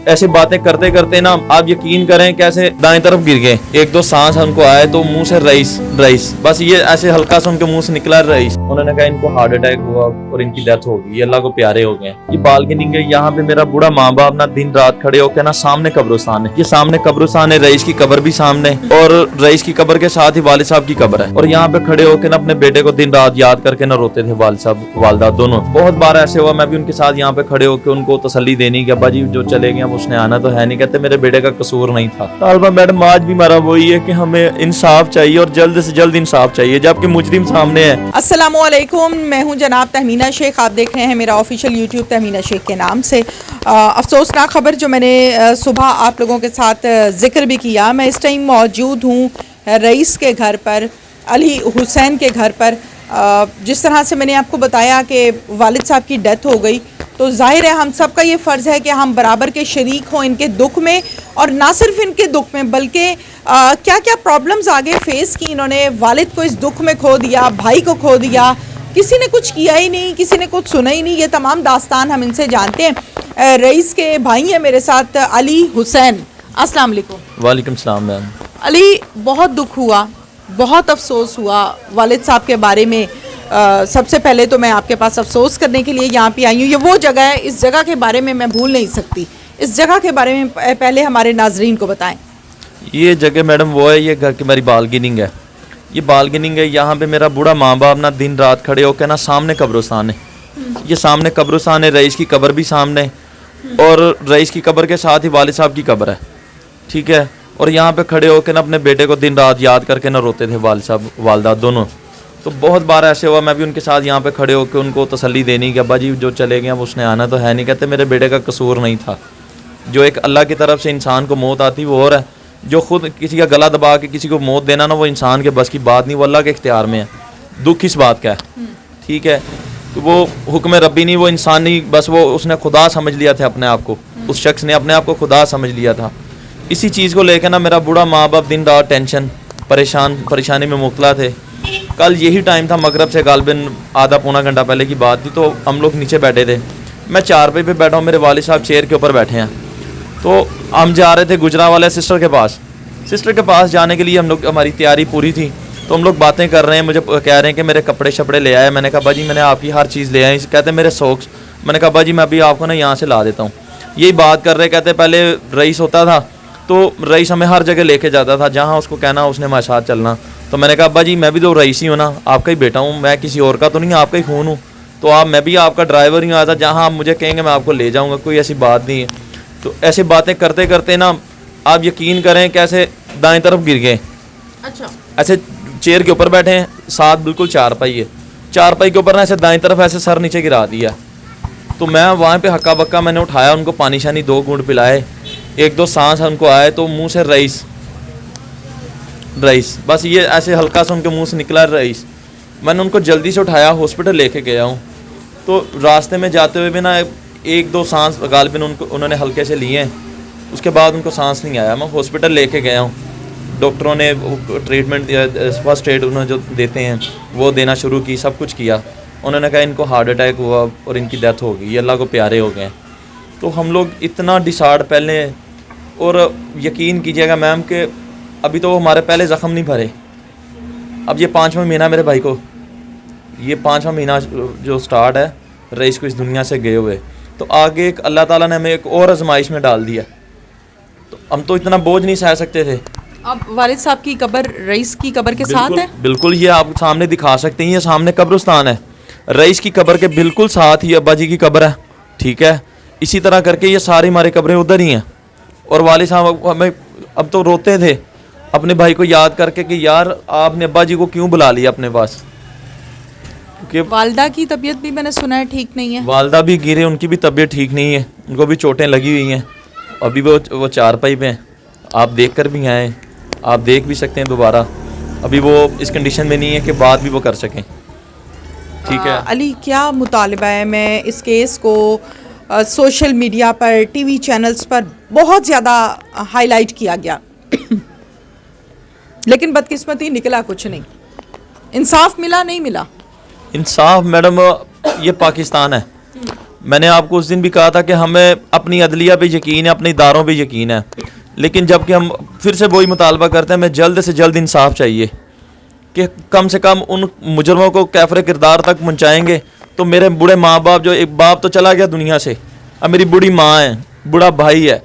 ایسی باتیں کرتے کرتے نا آپ یقین کریں کیسے دائیں طرف گر گئے. ایک دو سانس ان کو آئے تو منہ سے رئیس بس یہ ایسے ہلکا سا ان کے منہ سے نکلا رئیس. انہوں نے کہا ان کو ہارٹ اٹیک ہوا اور ان کی ڈیتھ ہو گئی. یہ اللہ کو پیارے ہو گئے. یہ بالکنی ہے, یہاں پہ میرا بوڑھا ماں باپ نا دن رات کھڑے ہو کے نا سامنے قبرستان ہے. یہ سامنے قبرستان ہے, رئیس کی قبر بھی سامنے, اور رئیس کی قبر کے ساتھ ہی والد صاحب کی قبر ہے. اور یہاں پہ کھڑے ہو کے نا اپنے بیٹے کو دن رات یاد کر کے نا روتے تھے والد صاحب والدہ دونوں. بہت بار ایسے ہوا میں بھی ان کے ساتھ یہاں پہ کھڑے ہو کے ان کو تسلی دینی کہ ابا جی جو چلے گئے اس نے آنا تو ہے نہیں. کہتے میرے بیٹے کا قصور نہیں تھا. طالبہ میڈم آج بھی ہمارا وہی ہے کہ ہمیں انصاف چاہیے اور جلد سے جلد انصاف چاہیے جبکہ مجرم سامنے ہے. السلام علیکم, میں ہوں جناب تہمینہ شیخ. آپ دیکھ رہے ہیں میرا آفیشیل یوٹیوب تہمینہ شیخ کے نام سے. افسوسناک خبر جو میں نے صبح آپ لوگوں کے ساتھ ذکر بھی کیا. میں اس ٹائم موجود ہوں رئیس کے گھر پر, علی حسین کے گھر پر. جس طرح سے میں نے آپ کو بتایا کہ والد صاحب کی ڈیتھ ہو گئی تو ظاہر ہے ہم سب کا یہ فرض ہے کہ ہم برابر کے شریک ہوں ان کے دکھ میں, اور نہ صرف ان کے دکھ میں بلکہ کیا کیا پرابلمز آگے فیس کی انہوں نے. والد کو اس دکھ میں کھو دیا, بھائی کو کھو دیا, کسی نے کچھ کیا ہی نہیں, کسی نے کچھ سنا ہی نہیں. یہ تمام داستان ہم ان سے جانتے ہیں. رئیس کے بھائی ہیں میرے ساتھ علی حسین. السلام علیکم. وعلیکم السلام میم. علی, بہت دکھ ہوا, بہت افسوس ہوا والد صاحب کے بارے میں. سب سے پہلے تو میں آپ کے پاس افسوس کرنے کے لیے یہاں پہ آئی ہوں. یہ وہ جگہ ہے, اس جگہ کے بارے میں میں بھول نہیں سکتی. اس جگہ کے بارے میں پہلے ہمارے ناظرین کو بتائیں. یہ جگہ میڈم وہ ہے, یہ گھر کی میری بالکننگ ہے. یہ بالکننگ ہے, یہاں پہ میرا بوڑھا ماں باپ نا دن رات کھڑے ہو کے نا سامنے قبرستان ہے. یہ سامنے قبرستان ہے, رئیس کی قبر بھی سامنے, اور رئیس کی قبر کے ساتھ ہی والد صاحب کی قبر ہے. ٹھیک ہے, اور یہاں پہ کھڑے ہو کے نا اپنے بیٹے کو دن رات یاد کر کے نا روتے تھے والد صاحب والدہ دونوں. تو بہت بار ایسے ہوا میں بھی ان کے ساتھ یہاں پہ کھڑے ہو کے ان کو تسلی دینی کہ ابا جی جو چلے گئے اس نے آنا تو ہے نہیں. کہتے میرے بیٹے کا قصور نہیں تھا. جو ایک اللہ کی طرف سے انسان کو موت آتی وہ اور ہے, جو خود کسی کا گلا دبا کے کسی کو موت دینا نا وہ انسان کے بس کی بات نہیں, وہ اللہ کے اختیار میں ہے. دکھ اس بات کا ہے. ٹھیک ہے, تو وہ حکم ربی نہیں, وہ انسان نہیں, بس وہ اس نے خدا سمجھ لیا تھا اپنے آپ کو. اس شخص نے اپنے آپ کو خدا سمجھ لیا تھا. اسی چیز کو لے کے نا میرا بوڑھا ماں باپ دن رات ٹینشن پریشانی میں مبتلا تھے. کل یہی ٹائم تھا, مغرب سے غالباً آدھا پونا گھنٹہ پہلے کی بات تھی. تو ہم لوگ نیچے بیٹھے تھے, میں چارپائی پہ بیٹھا ہوں, میرے والد صاحب چیئر کے اوپر بیٹھے ہیں. تو ہم جا رہے تھے گجرا والے سسٹر کے پاس جانے کے لیے. ہماری تیاری پوری تھی, تو ہم لوگ باتیں کر رہے ہیں. مجھے کہہ رہے ہیں کہ میرے کپڑے شپڑے لے آئے. میں نے کہا با جی میں نے آپ کی ہر چیز لے آئی. کہتے ہیں میرے سوکس. میں نے کہا با جی میں ابھی آپ کو نا یہاں سے لا دیتا ہوں. یہی بات کر رہے. کہتے پہلے رئیس ہوتا تھا تو رئیس ہمیں ہر جگہ لے کے جاتا تھا, جہاں اس کو کہنا اس نے ہمارے ساتھ چلنا. تو میں نے کہا ابا جی میں بھی تو رئیس ہی ہوں نا, آپ کا ہی بیٹا ہوں, میں کسی اور کا تو نہیں, آپ کا ہی خون ہوں. تو میں بھی آپ کا ڈرائیور ہی ہوں, آتا جہاں آپ مجھے کہیں گے میں آپ کو لے جاؤں گا, کوئی ایسی بات نہیں ہے. تو ایسی باتیں کرتے کرتے نا آپ یقین کریں کیسے دائیں طرف گر گئے. اچھا, ایسے چیئر کے اوپر بیٹھے ہیں, ساتھ بالکل چارپائی ہے, چارپائی کے اوپر نا ایسے دائیں طرف ایسے سر نیچے گرا دیا. تو میں وہاں پہ ہکا بکا میں نے اٹھایا, ان کو پانی شانی 2 گھونٹ پلائے. ایک دو سانس ان کو آئے تو منہ سے رئیس بس یہ ایسے ہلکا سا ان کے منہ سے نکلا رئیس. میں نے ان کو جلدی سے اٹھایا, ہاسپٹل لے کے گیا ہوں. تو راستے میں جاتے ہوئے بھی نا 1-2 سانس غالباً انہوں نے ہلکے سے لیے ہیں. اس کے بعد ان کو سانس نہیں آیا. میں ہاسپٹل لے کے گیا ہوں, ڈاکٹروں نے ٹریٹمنٹ فرسٹ ایڈ انہوں جو دیتے ہیں وہ دینا شروع کی, سب کچھ کیا. انہوں نے کہا ان کو ہارٹ اٹیک ہوا اور ان کی ڈیتھ ہو گئی. یہ اللہ کو پیارے ہو گئے. تو ہم لوگ اتنا ڈسارڈ پہلے, اور یقین کیجیے گا میم کہ ابھی تو ہمارے پہلے زخم نہیں بھرے. اب یہ 5واں مہینہ میرے بھائی کو, یہ 5واں مہینہ جو سٹارٹ ہے رئیس کو اس دنیا سے گئے ہوئے. تو آگے ایک اللہ تعالیٰ نے ہمیں ایک اور آزمائش میں ڈال دیا. تو ہم تو اتنا بوجھ نہیں سہ سکتے تھے. اب والد صاحب کی قبر رئیس کی قبر کے ساتھ ہے. بالکل, یہ آپ سامنے دکھا سکتے ہیں, یہ سامنے قبرستان ہے. رئیس کی قبر کے بالکل ساتھ ہی ابا جی کی قبر ہے. ٹھیک ہے, اسی طرح کر کے یہ ساری ہماری قبریں ادھر ہی ہیں. اور والد صاحب ہمیں اب تو روتے تھے اپنے بھائی کو یاد کر کے کہ یار آپ نے ابا جی کو کیوں بلا لیا اپنے پاس. کیونکہ والدہ کی طبیعت بھی میں نے سنا ہے ٹھیک نہیں ہے. والدہ بھی گرے, ان کی بھی طبیعت ٹھیک نہیں ہے, ان کو بھی چوٹیں لگی ہوئی ہیں. ابھی وہ چارپائی پہ ہیں, آپ دیکھ کر بھی آئے, آپ دیکھ بھی سکتے ہیں دوبارہ. ابھی وہ اس کنڈیشن میں نہیں ہے کہ بات بھی وہ کر سکیں. ٹھیک ہے علی, کیا مطالبہ ہے؟ میں اس کیس کو سوشل میڈیا پر, ٹی وی چینلز پر بہت زیادہ ہائی لائٹ کیا گیا لیکن بدقسمتی نکلا کچھ نہیں. انصاف ملا نہیں ملا؟ انصاف میڈم یہ پاکستان ہے. میں نے آپ کو اس دن بھی کہا تھا کہ ہمیں اپنی عدلیہ پہ یقین ہے, اپنے اداروں پہ یقین ہے, لیکن جب کہ ہم پھر سے وہی مطالبہ کرتے ہیں, ہمیں جلد سے جلد انصاف چاہیے کہ کم سے کم ان مجرموں کو کیفر کردار تک پہنچائیں گے تو میرے بوڑھے ماں باپ, جو ایک باپ تو چلا گیا دنیا سے, اب میری بوڑھی ماں ہے, بوڑھا بھائی ہے,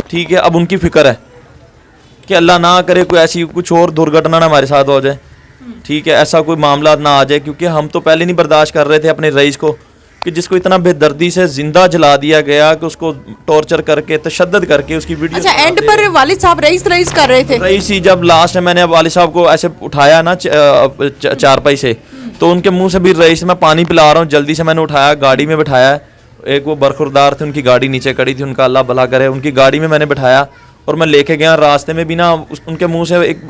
ٹھیک ہے, اب ان کی فکر ہے کہ اللہ نہ کرے کوئی ایسی کچھ اور درگھٹنا نہ ہمارے ساتھ ہو جائے, ٹھیک ہے, ایسا کوئی معاملات نہ آ جائے, کیونکہ ہم تو پہلے نہیں برداشت کر رہے تھے اپنے رئیس کو کہ جس کو اتنا بے دردی سے زندہ جلا دیا گیا, کہ اس کو ٹارچر کر کے تشدد کر کے اس کی ویڈیو. اچھا, اینڈ پر والد صاحب رئیس کر رہے تھے. رئیس ہی جب لاسٹ میں نے والد صاحب کو ایسے اٹھایا نا چارپائی سے, تو ان کے منہ سے بھی رئیس میں پانی پلا رہا ہوں, جلدی سے میں نے اٹھایا, گاڑی میں بٹھایا, ایک وہ برخوردار تھے, ان کی گاڑی نیچے کڑی تھی, ان کا اللہ بھلا کرے, ان کی گاڑی میں میں نے بٹھایا اور میں لے کے گیا. راستے میں بھی نا ان کے منہ سے ایک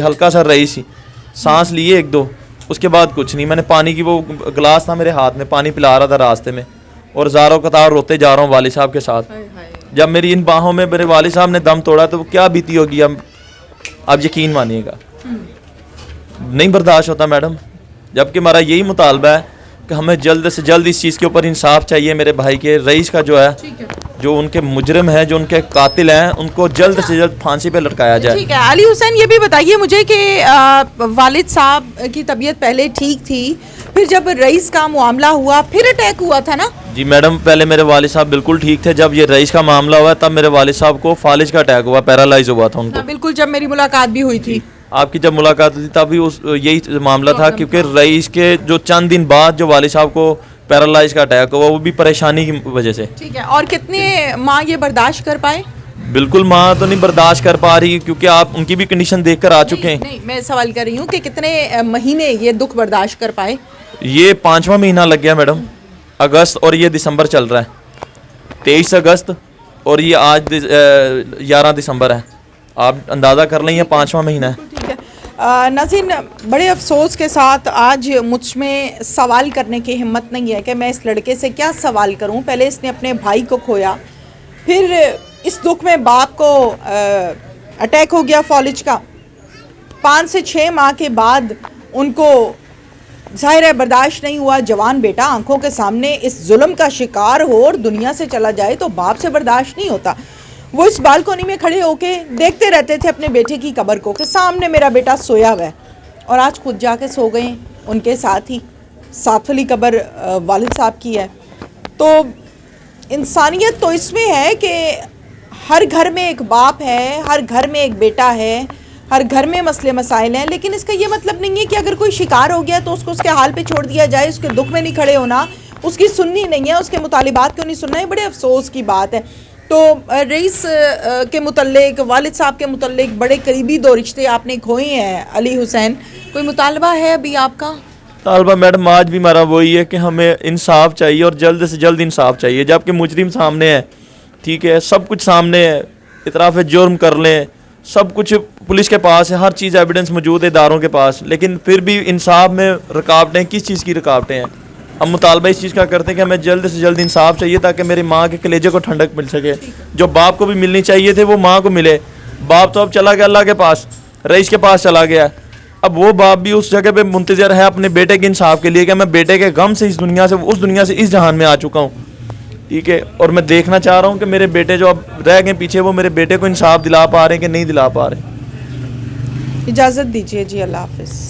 ہلکا سا رئیس ہی سانس لیے ایک دو, اس کے بعد کچھ نہیں. میں نے پانی کی وہ گلاس تھا میرے ہاتھ میں, پانی پلا رہا تھا راستے میں, اور زاروں قطار روتے جا رہا ہوں والد صاحب کے ساتھ. جب میری ان باہوں میں میرے والد صاحب نے دم توڑا تو وہ کیا بیتی ہوگی, اب یقین مانیے گا, نہیں برداشت ہوتا میڈم. جبکہ ہمارا یہی مطالبہ ہے کہ ہمیں جلد سے جلد اس چیز کے اوپر انصاف چاہیے. میرے بھائی کے رئیس کا جو ہے, جو ان کے مجرم ہیں, جو ان کے قاتل ہیں, ان کو جلد سے جلد پھانسی پہ لٹکایا جائے. ٹھیک ہے علی حسین, یہ بھی بتائیے مجھے کہ والد صاحب کی طبیعت پہلے ٹھیک تھی, پھر جب رئیس کا معاملہ ہوا پھر اٹیک ہوا تھا نا؟ جی میڈم, پہلے میرے والد صاحب بالکل ٹھیک تھے. جب یہ رئیس کا معاملہ ہوا تب میرے والد صاحب کو فالج کا اٹیک ہوا, پیرالائز ہوا تھا ان کو. بالکل, جب میری ملاقات بھی ہوئی تھی, آپ کی جب ملاقات ہوئی تب بھی یہی معاملہ تھا, کیونکہ رئیس کے جو چند دن بعد جو والد صاحب کو پیرالائز کا اٹیک ہوا, وہ بھی پریشانی کی وجہ سے. ٹھیک ہے, اور کتنے ماں یہ برداشت کر پائے؟ بالکل ماں تو نہیں برداشت کر پا رہی, کیونکہ آپ ان کی بھی کنڈیشن دیکھ کر آ چکے ہیں. نہیں, میں سوال کر رہی ہوں کہ کتنے مہینے یہ دکھ برداشت کر پائے؟ یہ 5واں مہینہ لگ گیا میڈم, اگست, اور یہ دسمبر چل رہا ہے, 23 اگست اور یہ آج 11 دسمبر ہے. آپ اندازہ کر لیں, یہ 5واں مہینہ ہے. ٹھیک ہے ناظرین, بڑے افسوس کے ساتھ آج مجھ میں سوال کرنے کی ہمت نہیں ہے کہ میں اس لڑکے سے کیا سوال کروں. پہلے اس نے اپنے بھائی کو کھویا, پھر اس دکھ میں باپ کو اٹیک ہو گیا فالج کا, 5 سے 6 ماہ کے بعد ان کو ظاہر ہے برداشت نہیں ہوا. جوان بیٹا آنکھوں کے سامنے اس ظلم کا شکار ہو اور دنیا سے چلا جائے تو باپ سے برداشت نہیں ہوتا. وہ اس بالکونی میں کھڑے ہو کے دیکھتے رہتے تھے اپنے بیٹے کی قبر کو کہ سامنے میرا بیٹا سویا ہوا ہے, اور آج خود جا کے سو گئے ان کے ساتھ ہی. 7 والی قبر والد صاحب کی ہے. تو انسانیت تو اس میں ہے کہ ہر گھر میں ایک باپ ہے, ہر گھر میں ایک بیٹا ہے, ہر گھر میں مسئلے مسائل ہیں, لیکن اس کا یہ مطلب نہیں ہے کہ اگر کوئی شکار ہو گیا تو اس کو اس کے حال پہ چھوڑ دیا جائے, اس کے دکھ میں نہیں کھڑے ہونا, اس کی سننی نہیں ہے, اس کے مطالبات کو نہیں سننا. یہ بڑے افسوس کی بات ہے. تو رئیس کے متعلق, والد صاحب کے متعلق بڑے قریبی 2 رشتے آپ نے کھوئے ہیں علی حسین, کوئی مطالبہ ہے ابھی آپ کا؟ طالبہ میڈم آج بھی ہمارا وہی ہے کہ ہمیں انصاف چاہیے اور جلد سے جلد انصاف چاہیے. جبکہ مجرم سامنے ہے, ٹھیک ہے, سب کچھ سامنے ہے, اعتراف جرم کر لیں, سب کچھ پولیس کے پاس ہے, ہر چیز ایویڈنس موجود ہے اداروں کے پاس, لیکن پھر بھی انصاف میں رکاوٹیں, کس چیز کی رکاوٹیں ہیں؟ ہم مطالبہ اس چیز کا کرتے ہیں کہ ہمیں جلد سے جلد انصاف چاہیے تاکہ میری ماں کے کلیجے کو ٹھنڈک مل سکے. جو باپ کو بھی ملنی چاہیے تھے وہ ماں کو ملے. باپ تو اب چلا گیا اللہ کے پاس, رئیس کے پاس چلا گیا, اب وہ باپ بھی اس جگہ پہ منتظر ہے اپنے بیٹے کے انصاف کے لیے کہ میں بیٹے کے غم سے اس دنیا سے اس جہان میں آ چکا ہوں, ٹھیک ہے, اور میں دیکھنا چاہ رہا ہوں کہ میرے بیٹے جو اب رہ گئے پیچھے, وہ میرے بیٹے کو انصاف دلا پا رہے ہیں کہ نہیں دلا پا رہے. اجازت دیجیے جی, اللہ حافظ.